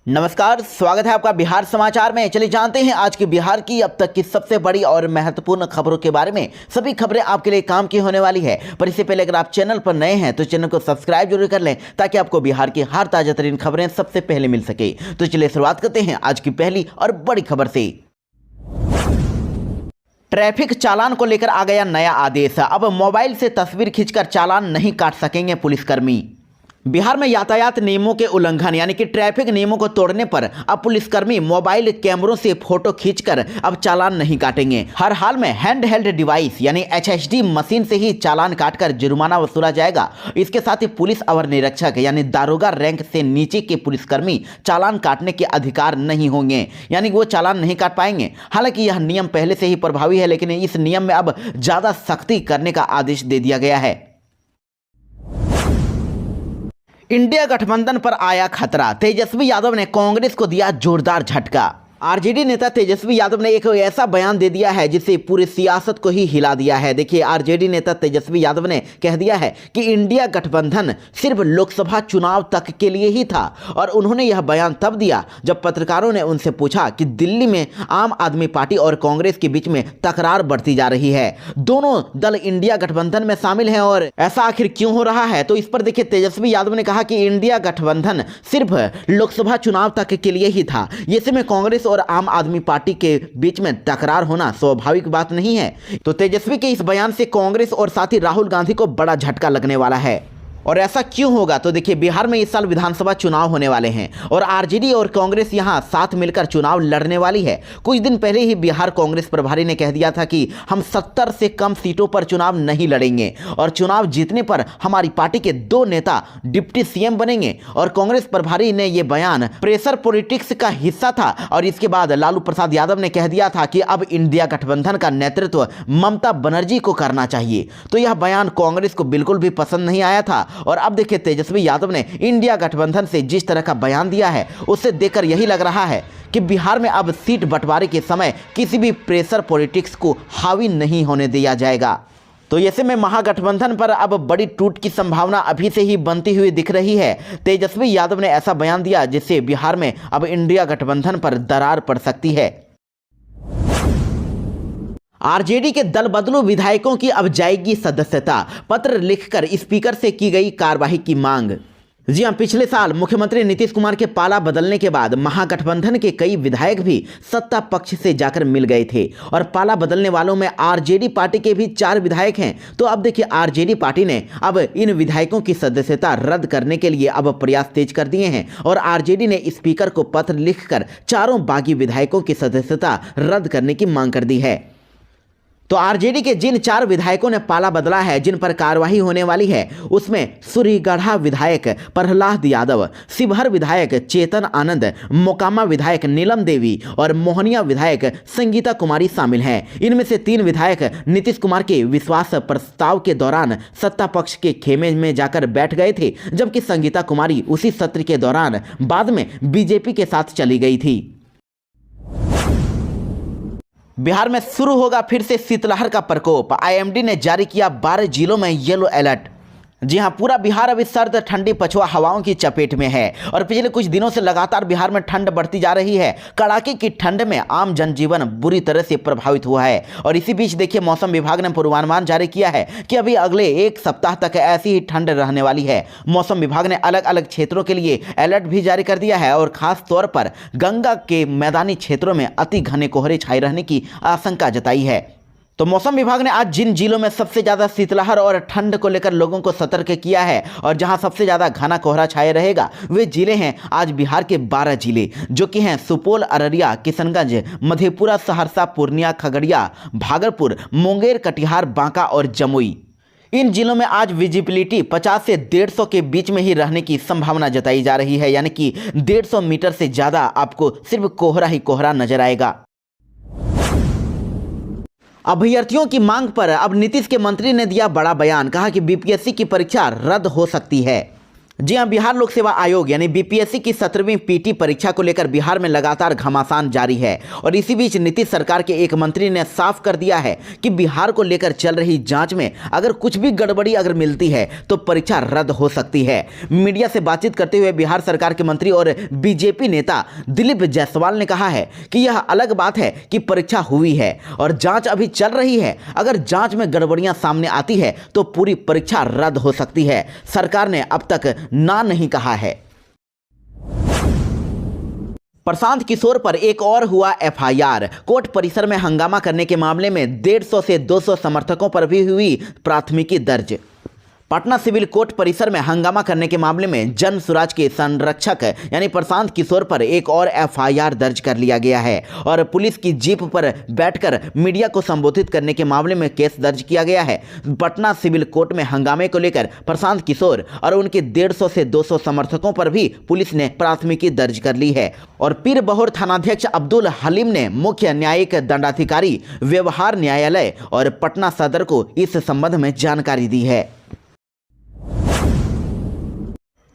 नमस्कार, स्वागत है आपका बिहार समाचार में। चलिए जानते हैं आज की बिहार की अब तक की सबसे बड़ी और महत्वपूर्ण खबरों के बारे में। सभी खबरें आपके लिए काम की होने वाली है, पर इससे पहले अगर आप चैनल पर नए हैं तो चैनल को सब्सक्राइब जरूर कर लें ताकि आपको बिहार की हर ताजा तरीन खबरें सबसे पहले मिल सके। तो चलिए शुरुआत करते हैं आज की पहली और बड़ी खबर से। ट्रैफिक चालान को लेकर आ गया नया आदेश। अब मोबाइल से तस्वीर खींचकर चालान नहीं काट सकेंगे पुलिसकर्मी। बिहार में यातायात नियमों के उल्लंघन यानी कि ट्रैफिक नियमों को तोड़ने पर अब पुलिसकर्मी मोबाइल कैमरों से फोटो खींचकर अब चालान नहीं काटेंगे। हर हाल में हैंड हेल्ड डिवाइस यानी HHD मशीन से ही चालान काटकर जुर्माना वसूला जाएगा। इसके साथ ही पुलिस अवर निरीक्षक यानी दारोगा रैंक से नीचे के पुलिसकर्मी चालान काटने के अधिकार नहीं होंगे, यानी वो चालान नहीं काट पाएंगे। हालांकि यह नियम पहले से ही प्रभावी है, लेकिन इस नियम में अब ज्यादा सख्ती करने का आदेश दे दिया गया है। इंडिया गठबंधन पर आया खतरा। तेजस्वी यादव ने कांग्रेस को दिया जोरदार झटका। आरजेडी नेता तेजस्वी यादव ने एक ऐसा बयान दे दिया है जिससे पूरी सियासत को ही हिला दिया है। देखिए, आरजेडी नेता तेजस्वी यादव ने कह दिया है कि इंडिया गठबंधन सिर्फ लोकसभा चुनाव तक के लिए ही था, और उन्होंने यह बयान तब दिया जब पत्रकारों ने उनसे पूछा कि दिल्ली में आम आदमी पार्टी और कांग्रेस के बीच में तकरार बढ़ती जा रही है, दोनों दल इंडिया गठबंधन में शामिल हैं और ऐसा आखिर क्यों हो रहा है। तो इस पर देखिए, तेजस्वी यादव ने कहा कि इंडिया गठबंधन सिर्फ लोकसभा चुनाव तक के लिए ही था। ऐसे में कांग्रेस और आम आदमी पार्टी के बीच में टकरार होना स्वाभाविक बात नहीं है। तो तेजस्वी के इस बयान से कांग्रेस और साथ ही राहुल गांधी को बड़ा झटका लगने वाला है। और ऐसा क्यों होगा? तो देखिए, बिहार में इस साल विधानसभा चुनाव होने वाले हैं और आरजेडी और कांग्रेस यहां साथ मिलकर चुनाव लड़ने वाली है। कुछ दिन पहले ही बिहार कांग्रेस प्रभारी ने कह दिया था कि हम 70 से कम सीटों पर चुनाव नहीं लड़ेंगे और चुनाव जीतने पर हमारी पार्टी के 2 नेता डिप्टी सीएम बनेंगे। और कांग्रेस प्रभारी ने यह बयान प्रेशर पॉलिटिक्स का हिस्सा था। और इसके बाद लालू प्रसाद यादव ने कह दिया था कि अब इंडिया गठबंधन का नेतृत्व ममता बनर्जी को करना चाहिए। तो यह बयान कांग्रेस को बिल्कुल भी पसंद नहीं आया था। और अब देखिए, तेजस्वी यादव ने इंडिया गठबंधन से जिस तरह का बयान दिया है उससे देखकर यही लग रहा है कि बिहार में अब सीट बंटवारे के समय किसी भी प्रेशर पॉलिटिक्स को हावी नहीं होने दिया जाएगा। तो ऐसे में महागठबंधन पर अब बड़ी टूट की संभावना अभी से ही बनती हुई दिख रही है। तेजस्वी यादव ने ऐसा बयान दिया जिससे बिहार में अब इंडिया गठबंधन पर दरार पड़ सकती है। आरजेडी के दल बदलू विधायकों की अब जाएगी सदस्यता। पत्र लिखकर स्पीकर से की गई कार्यवाही की मांग। जी हां, पिछले साल मुख्यमंत्री नीतीश कुमार के पाला बदलने के बाद महागठबंधन के कई विधायक भी सत्ता पक्ष से जाकर मिल गए थे और पाला बदलने वालों में आरजेडी पार्टी के भी 4 विधायक हैं। तो अब देखिए, आरजेडी पार्टी ने अब इन विधायकों की सदस्यता रद्द करने के लिए अब प्रयास तेज कर दिए हैं और आरजेडी ने स्पीकर को पत्र लिखकर चारों बागी विधायकों की सदस्यता रद्द करने की मांग कर दी है। तो आरजेडी के जिन 4 विधायकों ने पाला बदला है, जिन पर कार्रवाई होने वाली है, उसमें सूरीगढ़ा विधायक प्रहलाद यादव, शिवहर विधायक चेतन आनंद, मोकामा विधायक नीलम देवी और मोहनिया विधायक संगीता कुमारी शामिल हैं। इनमें से 3 विधायक नीतीश कुमार के विश्वास प्रस्ताव के दौरान सत्ता पक्ष के खेमे में जाकर बैठ गए थे, जबकि संगीता कुमारी उसी सत्र के दौरान बाद में बीजेपी के साथ चली गई थी। बिहार में शुरू होगा फिर से शीतलहर का प्रकोप। आईएमडी ने जारी किया 12 जिलों में येलो अलर्ट। जी हां, पूरा बिहार अभी सर्द ठंडी पछुआ हवाओं की चपेट में है और पिछले कुछ दिनों से लगातार बिहार में ठंड बढ़ती जा रही है। कड़ाके की ठंड में आम जनजीवन बुरी तरह से प्रभावित हुआ है। और इसी बीच देखिए, मौसम विभाग ने पूर्वानुमान जारी किया है कि अभी अगले 1 सप्ताह तक ऐसी ही ठंड रहने वाली है। मौसम विभाग ने अलग अलग क्षेत्रों के लिए अलर्ट भी जारी कर दिया है और खास तौर पर गंगा के मैदानी क्षेत्रों में अति घने कोहरे छाए रहने की आशंका जताई है। तो मौसम विभाग ने आज जिन जिलों में सबसे ज़्यादा शीतलहर और ठंड को लेकर लोगों को सतर्क किया है और जहां सबसे ज़्यादा घना कोहरा छाए रहेगा, वे जिले हैं आज बिहार के 12 जिले, जो कि हैं सुपौल, अररिया, किशनगंज, मधेपुरा, सहरसा, पूर्णिया, खगड़िया, भागलपुर, मुंगेर, कटिहार, बांका और जमुई। इन जिलों में आज विजिबिलिटी 50 से 150 के बीच में ही रहने की संभावना जताई जा रही है, यानी कि 150 मीटर से ज़्यादा आपको सिर्फ कोहरा ही कोहरा नजर आएगा। अभ्यर्थियों की मांग पर अब नीतीश के मंत्री ने दिया बड़ा बयान। कहा कि बीपीएससी की परीक्षा रद्द हो सकती है। जी हां, बिहार लोक सेवा आयोग यानी बीपीएससी की 17वीं पीटी परीक्षा को लेकर बिहार में लगातार घमासान जारी है और इसी बीच नीतीश सरकार के एक मंत्री ने साफ कर दिया है कि बिहार को लेकर चल रही जांच में अगर कुछ भी गड़बड़ी अगर मिलती है तो परीक्षा रद्द हो सकती है। मीडिया से बातचीत करते हुए बिहार सरकार के मंत्री और बीजेपी नेता दिलीप जायसवाल ने कहा है कि यह अलग बात है कि परीक्षा हुई है और जांच अभी चल रही है। अगर जांच में गड़बड़ियां सामने आती है तो पूरी परीक्षा रद्द हो सकती है। सरकार ने अब तक ना नहीं कहा है। प्रशांत किशोर पर एक और हुआ एफआईआर। कोर्ट परिसर में हंगामा करने के मामले में 150 से 200 समर्थकों पर भी हुई प्राथमिकी दर्ज। पटना सिविल कोर्ट परिसर में हंगामा करने के मामले में जन सुराज के संरक्षक यानी प्रशांत किशोर पर एक और एफआईआर दर्ज कर लिया गया है और पुलिस की जीप पर बैठकर मीडिया को संबोधित करने के मामले में केस दर्ज किया गया है। पटना सिविल कोर्ट में हंगामे को लेकर प्रशांत किशोर और उनके 150 से 200 समर्थकों पर भी पुलिस ने प्राथमिकी दर्ज कर ली है और पीर बहोर थानाध्यक्ष अब्दुल हलीम ने मुख्य न्यायिक दंडाधिकारी व्यवहार न्यायालय और पटना सदर को इस संबंध में जानकारी दी है।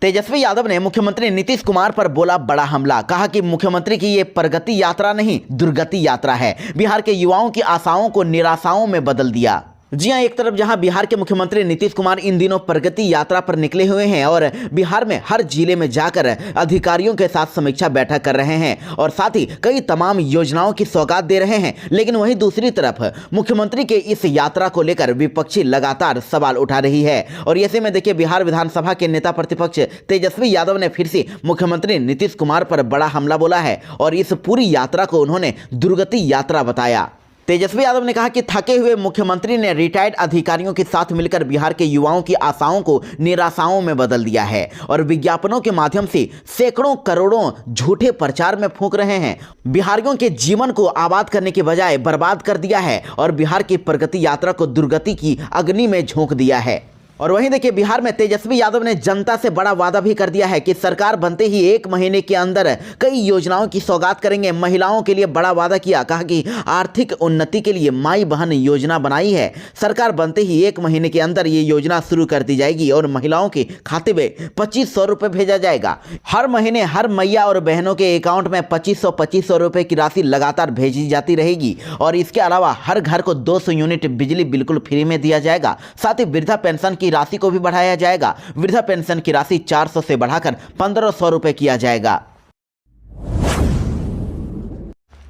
तेजस्वी यादव ने मुख्यमंत्री नीतीश कुमार पर बोला बड़ा हमला। कहा कि मुख्यमंत्री की ये प्रगति यात्रा नहीं, दुर्गति यात्रा है। बिहार के युवाओं की आशाओं को निराशाओं में बदल दिया। जी हां, एक तरफ जहां बिहार के मुख्यमंत्री नीतीश कुमार इन दिनों प्रगति यात्रा पर निकले हुए हैं और बिहार में हर जिले में जाकर अधिकारियों के साथ समीक्षा बैठक कर रहे हैं और साथ ही कई तमाम योजनाओं की सौगात दे रहे हैं, लेकिन वहीं दूसरी तरफ मुख्यमंत्री के इस यात्रा को लेकर विपक्षी लगातार सवाल उठा रही है। और ऐसे में देखिए, बिहार विधानसभा के नेता प्रतिपक्ष तेजस्वी यादव ने फिर से मुख्यमंत्री नीतीश कुमार पर बड़ा हमला बोला है और इस पूरी यात्रा को उन्होंने दुर्गति यात्रा बताया। तेजस्वी यादव ने कहा कि थके हुए मुख्यमंत्री ने रिटायर्ड अधिकारियों के साथ मिलकर बिहार के युवाओं की आशाओं को निराशाओं में बदल दिया है और विज्ञापनों के माध्यम से सैकड़ों करोड़ों झूठे प्रचार में फूंक रहे हैं। बिहारियों के जीवन को आबाद करने के बजाय बर्बाद कर दिया है और बिहार की प्रगति यात्रा को दुर्गति की अग्नि में झोंक दिया है। और वहीं देखिए, बिहार में तेजस्वी यादव ने जनता से बड़ा वादा भी कर दिया है कि सरकार बनते ही 1 महीने के अंदर कई योजनाओं की सौगात करेंगे। महिलाओं के लिए बड़ा वादा किया, कहा कि आर्थिक उन्नति के लिए माई बहन योजना बनाई है। सरकार बनते ही 1 महीने के अंदर ये योजना शुरू कर दी जाएगी और महिलाओं के खाते में 2500 रुपये भेजा जाएगा। हर महीने हर मैया और बहनों के अकाउंट में 2500 रुपये की राशि लगातार भेजी जाती रहेगी और इसके अलावा हर घर को 200 यूनिट बिजली बिल्कुल फ्री में दिया जाएगा। साथ ही वृद्धा पेंशन की राशि को भी बढ़ाया जाएगा। वृद्धा पेंशन की राशि 400 से बढ़ाकर 1500 रुपए किया जाएगा।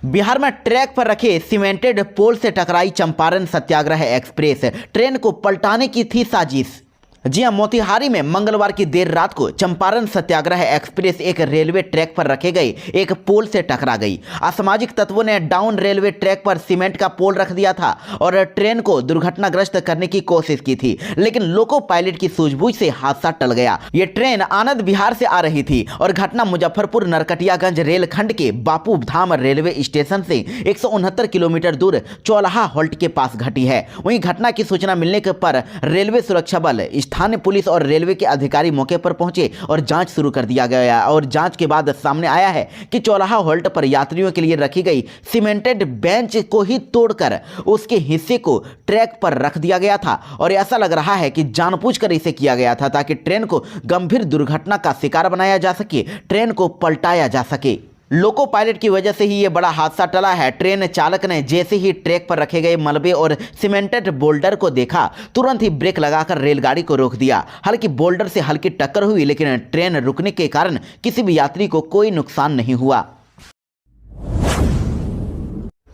बिहार में ट्रैक पर रखे सीमेंटेड पोल से टकराई चंपारण सत्याग्रह एक्सप्रेस। ट्रेन को पलटाने की थी साजिश। जी हां, मोतिहारी में मंगलवार की देर रात को चंपारण सत्याग्रह एक्सप्रेस एक रेलवे ट्रैक पर रखे गए एक पोल से टकरा गई। असामाजिक तत्वों ने डाउन रेलवे ट्रैक पर सीमेंट का पोल रख दिया था और ट्रेन को दुर्घटनाग्रस्त करने की कोशिश की थी, लेकिन लोको पायलट की सूझबूझ से हादसा टल गया। ये ट्रेन आनंद बिहार से आ रही थी और घटना मुजफ्फरपुर नरकटियागंज रेलखंड के बापू धाम रेलवे स्टेशन से 169 किलोमीटर दूर चौलाहा हॉल्ट के पास घटी है। वहीं घटना की सूचना मिलने पर रेलवे सुरक्षा बल, स्थानीय पुलिस और रेलवे के अधिकारी मौके पर पहुंचे और जांच शुरू कर दिया गया और जांच के बाद सामने आया है कि चौलाहा हॉल्ट पर यात्रियों के लिए रखी गई सीमेंटेड बेंच को ही तोड़कर उसके हिस्से को ट्रैक पर रख दिया गया था और ऐसा लग रहा है कि जानबूझकर इसे किया गया था ताकि ट्रेन को गंभीर दुर्घटना का शिकार बनाया जा सके, ट्रेन को पलटाया जा सके। लोको पायलट की वजह से ही ये बड़ा हादसा टला है। ट्रेन चालक ने जैसे ही ट्रैक पर रखे गए मलबे और सीमेंटेड बोल्डर को देखा, तुरंत ही ब्रेक लगाकर रेलगाड़ी को रोक दिया। हालांकि बोल्डर से हल्की टक्कर हुई, लेकिन ट्रेन रुकने के कारण किसी भी यात्री को कोई नुकसान नहीं हुआ।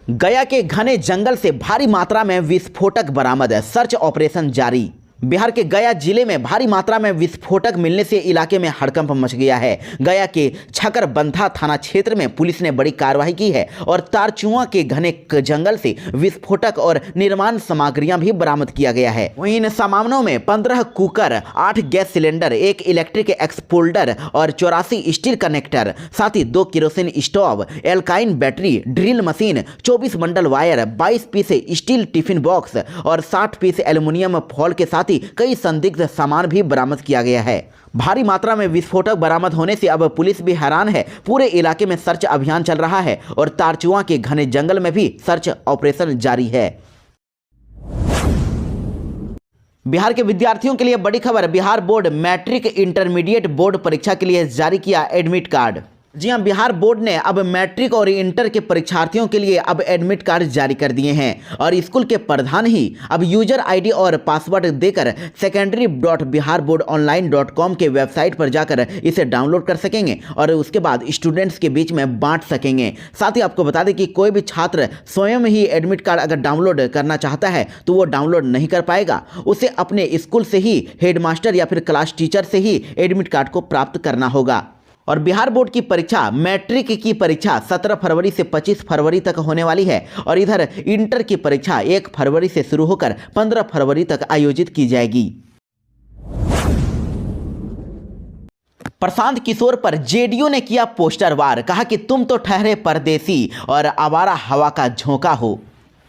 गया के घने जंगल से भारी मात्रा में विस्फोटक बरामद, सर्च ऑपरेशन जारी। बिहार के गया जिले में भारी मात्रा में विस्फोटक मिलने से इलाके में हड़कंप मच गया है। गया के छकरबंधा थाना क्षेत्र में पुलिस ने बड़ी कार्रवाई की है और तारचुआ के घने जंगल से विस्फोटक और निर्माण सामग्रियां भी बरामद किया गया है। वहीं इन सामानों में 15 कुकर, 8 गैस सिलेंडर, 1 इलेक्ट्रिक एक्सपोल्डर और 84 स्टील कनेक्टर, साथ ही 2 केरोसिन स्टोव, एल्काइन battery, drill machine, 24 bundle wire, 22 piece steel tiffin box और 60 पीस एल्युमिनियम फॉल के साथ कई संदिग्ध सामान भी बरामद किया गया है। भारी मात्रा में विस्फोटक बरामद होने से अब पुलिस भी हैरान है। पूरे इलाके में सर्च अभियान चल रहा है और तारचुआ के घने जंगल में भी सर्च ऑपरेशन जारी है। बिहार के विद्यार्थियों के लिए बड़ी खबर। Bihar board matric intermediate board परीक्षा के लिए जारी किया एडमिट कार्ड। जी हां, बिहार बोर्ड ने अब मैट्रिक और इंटर के परीक्षार्थियों के लिए अब एडमिट कार्ड जारी कर दिए हैं और स्कूल के प्रधान ही अब यूजर आईडी और पासवर्ड देकर secondary.biharboardonline.com के वेबसाइट पर जाकर इसे डाउनलोड कर सकेंगे और उसके बाद स्टूडेंट्स के बीच में बांट सकेंगे। साथ ही आपको बता दें कि कोई भी छात्र स्वयं ही एडमिट कार्ड अगर डाउनलोड करना चाहता है तो वो डाउनलोड नहीं कर पाएगा, उसे अपने स्कूल से ही हेडमास्टर या फिर क्लास टीचर से ही एडमिट कार्ड को प्राप्त करना होगा। और बिहार बोर्ड की परीक्षा मैट्रिक की परीक्षा 17 फरवरी से 25 फरवरी तक होने वाली है और इधर इंटर की परीक्षा 1 फरवरी से शुरू होकर 15 फरवरी तक आयोजित की जाएगी। प्रशांत किशोर पर जेडीयू ने किया पोस्टर वार, कहा कि तुम तो ठहरे परदेसी और आवारा हवा का झोंका हो।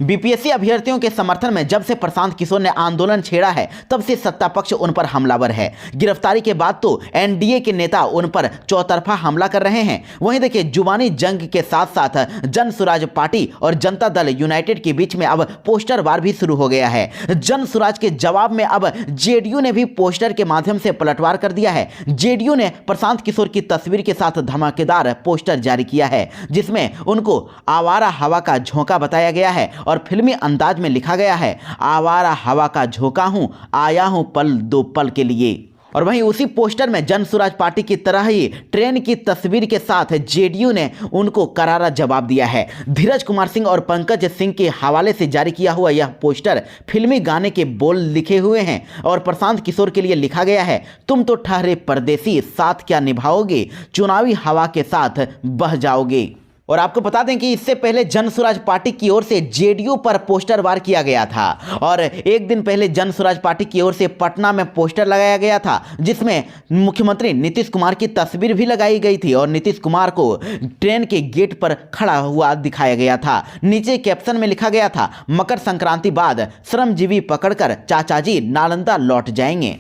बीपीएससी अभ्यर्थियों के समर्थन में जब से प्रशांत किशोर ने आंदोलन छेड़ा है तब से सत्ता पक्ष उन पर हमलावर है। गिरफ्तारी के बाद तो एनडीए के नेता उन पर चौतरफा हमला कर रहे हैं। वहीं देखिए, जुबानी जंग के साथ साथ जन सुराज पार्टी और जनता दल यूनाइटेड के बीच में अब पोस्टर वार भी शुरू हो गया है। जन सुराज के जवाब में अब जेडीयू ने भी पोस्टर के माध्यम से पलटवार कर दिया है। जेडीयू ने प्रशांत किशोर की तस्वीर के साथ धमाकेदार पोस्टर जारी किया है जिसमें उनको आवारा हवा का झोंका बताया गया है और फिल्मी अंदाज में लिखा गया है, आवारा हवा का झोंका हूं, आया हूं पल दो पल के लिए। और वहीं उसी पोस्टर में जन सुराज पार्टी की तरह ही ट्रेन की तस्वीर के साथ जेडीयू ने उनको करारा जवाब दिया है। धीरज कुमार सिंह और पंकज सिंह के हवाले से जारी किया हुआ यह पोस्टर फिल्मी गाने के बोल लिखे हुए हैं और प्रशांत किशोर के लिए लिखा गया है, तुम तो ठहरे परदेसी, साथ क्या निभाओगे, चुनावी हवा के साथ बह जाओगे। और आपको बता दें कि इससे पहले जन सुराज पार्टी की ओर से जेडीयू पर पोस्टर वार किया गया था और एक दिन पहले जन सुराज पार्टी की ओर से पटना में पोस्टर लगाया गया था जिसमें मुख्यमंत्री नीतीश कुमार की तस्वीर भी लगाई गई थी और नीतीश कुमार को ट्रेन के गेट पर खड़ा हुआ दिखाया गया था। नीचे कैप्शन में लिखा गया था, मकर संक्रांति बाद श्रमजीवी पकड़कर चाचा जी नालंदा लौट जाएंगे।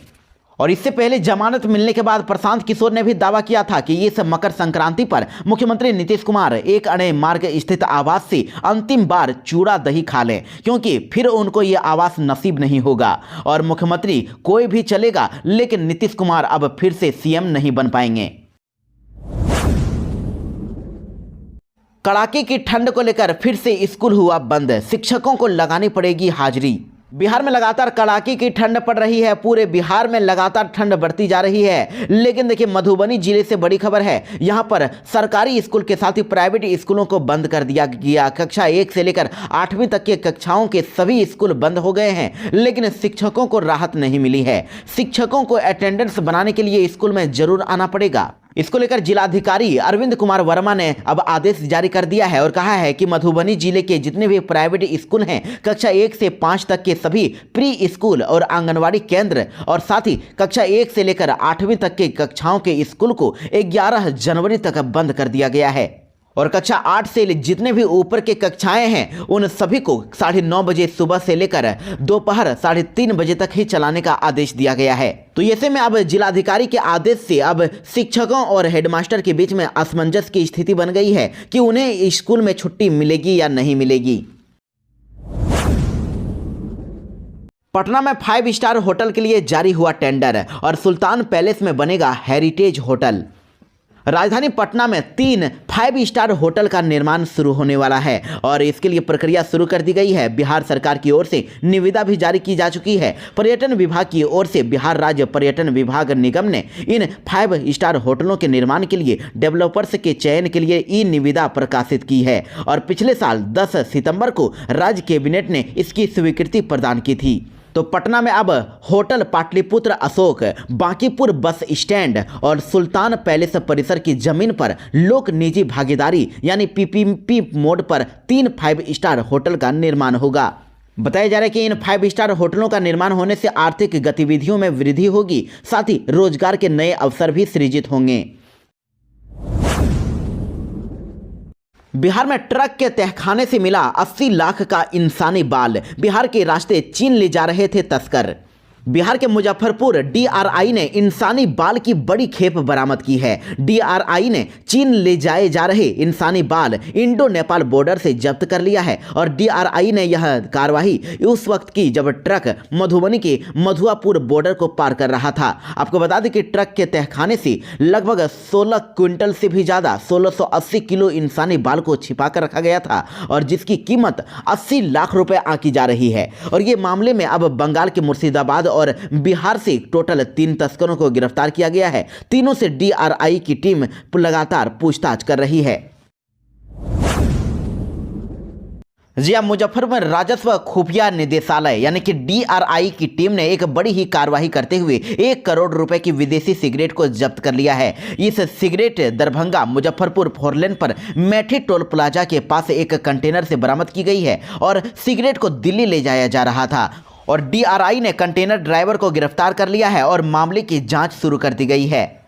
और इससे पहले जमानत मिलने के बाद प्रशांत किशोर ने भी दावा किया था कि इस मकर संक्रांति पर मुख्यमंत्री नीतीश कुमार एक अणे मार्ग स्थित आवास से अंतिम बार चूड़ा दही खा लें क्योंकि फिर उनको ये आवास नसीब नहीं होगा और मुख्यमंत्री कोई भी चलेगा लेकिन नीतीश कुमार अब फिर से सीएम नहीं बन पाएंगे। कड़ाके की ठंड को लेकर फिर से स्कूल हुआ बंद, शिक्षकों को लगानी पड़ेगी हाजिरी। बिहार में लगातार कड़ाके की ठंड पड़ रही है। पूरे बिहार में लगातार ठंड बढ़ती जा रही है। लेकिन देखिए, मधुबनी जिले से बड़ी खबर है। यहां पर सरकारी स्कूल के साथ ही प्राइवेट स्कूलों को बंद कर दिया गया। कक्षा 1 से लेकर 8वीं तक के कक्षाओं के सभी स्कूल बंद हो गए हैं लेकिन शिक्षकों को राहत नहीं मिली है। शिक्षकों को अटेंडेंस बनाने के लिए स्कूल में जरूर आना पड़ेगा। इसको लेकर जिलाधिकारी अरविंद कुमार वर्मा ने अब आदेश जारी कर दिया है और कहा है कि मधुबनी जिले के जितने भी प्राइवेट स्कूल हैं, कक्षा 1 से 5 तक के सभी प्री स्कूल और आंगनवाड़ी केंद्र और साथ ही कक्षा 1 से लेकर 8वीं तक के कक्षाओं के स्कूल को 11 जनवरी तक बंद कर दिया गया है और कक्षा 8 से जितने भी ऊपर के कक्षाएं हैं उन सभी को 9:30 बजे सुबह से लेकर दोपहर 3:30 बजे तक ही चलाने का आदेश दिया गया है। तो ऐसे में अब जिलाधिकारी के आदेश से अब शिक्षकों और हेडमास्टर के बीच में असमंजस की स्थिति बन गई है कि उन्हें स्कूल में छुट्टी मिलेगी या नहीं मिलेगी। पटना में 5 स्टार होटल के लिए जारी हुआ टेंडर और सुल्तान पैलेस में बनेगा हेरिटेज होटल। राजधानी पटना में 3 5 स्टार होटल का निर्माण शुरू होने वाला है और इसके लिए प्रक्रिया शुरू कर दी गई है। बिहार सरकार की ओर से निविदा भी जारी की जा चुकी है। पर्यटन विभाग की ओर से बिहार राज्य पर्यटन विभाग निगम ने इन 5 स्टार होटलों के निर्माण के लिए डेवलपर्स के चयन के लिए ई निविदा प्रकाशित की है और पिछले साल 10 सितंबर को राज्य कैबिनेट ने इसकी स्वीकृति प्रदान की थी। तो पटना में अब hotel Pataliputra Ashok, Bankipur bus stand और सुल्तान पैलेस परिसर की जमीन पर लोक निजी भागीदारी यानी पीपीपी मोड पर 3 5 स्टार होटल का निर्माण होगा। बताया जा रहा है कि इन 5 स्टार होटलों का निर्माण होने से आर्थिक गतिविधियों में वृद्धि होगी, साथ ही रोजगार के नए अवसर भी सृजित होंगे। बिहार में ट्रक के तहखाने से मिला 80 लाख का इंसानी बाल, बिहार के रास्ते चीन ले जा रहे थे तस्कर। बिहार के मुजफ्फरपुर डीआरआई ने इंसानी बाल की बड़ी खेप बरामद की है। डीआरआई ने चीन ले जाए जा रहे इंसानी बाल इंडो नेपाल बॉर्डर से जब्त कर लिया है और डीआरआई ने यह कार्रवाई उस वक्त की जब ट्रक मधुबनी के मधुआपुर बॉर्डर को पार कर रहा था। आपको बता दें कि ट्रक के तहखाने से लगभग 16 क्विंटल से भी ज्यादा 1680 किलो इंसानी बाल को छिपा कर रखा गया था और जिसकी कीमत 80 लाख रुपए आंकी जा रही है। और ये मामले में अब बंगाल के मुर्शिदाबाद और बिहार से टोटल 3 तस्करों को गिरफ्तार किया गया है। तीनों से डीआरआई की टीम लगातार पूछताछ कर रही है। जी हाँ, मुजफ्फरपुर में राजस्व खुफिया निदेशालय यानी कि डीआरआई की टीम ने एक बड़ी ही कार्रवाई करते हुए 1 करोड़ रुपए की विदेशी सिगरेट को जब्त कर लिया है। इस सिगरेट दरभंगा मुजफ्फरपुर फोरलेन पर मैठी टोल प्लाजा के पास एक कंटेनर से बरामद की गई है और सिगरेट को दिल्ली ले जाया जा रहा था और डीआरआई ने कंटेनर ड्राइवर को गिरफ्तार कर लिया है और मामले की जांच शुरू कर दी गई है।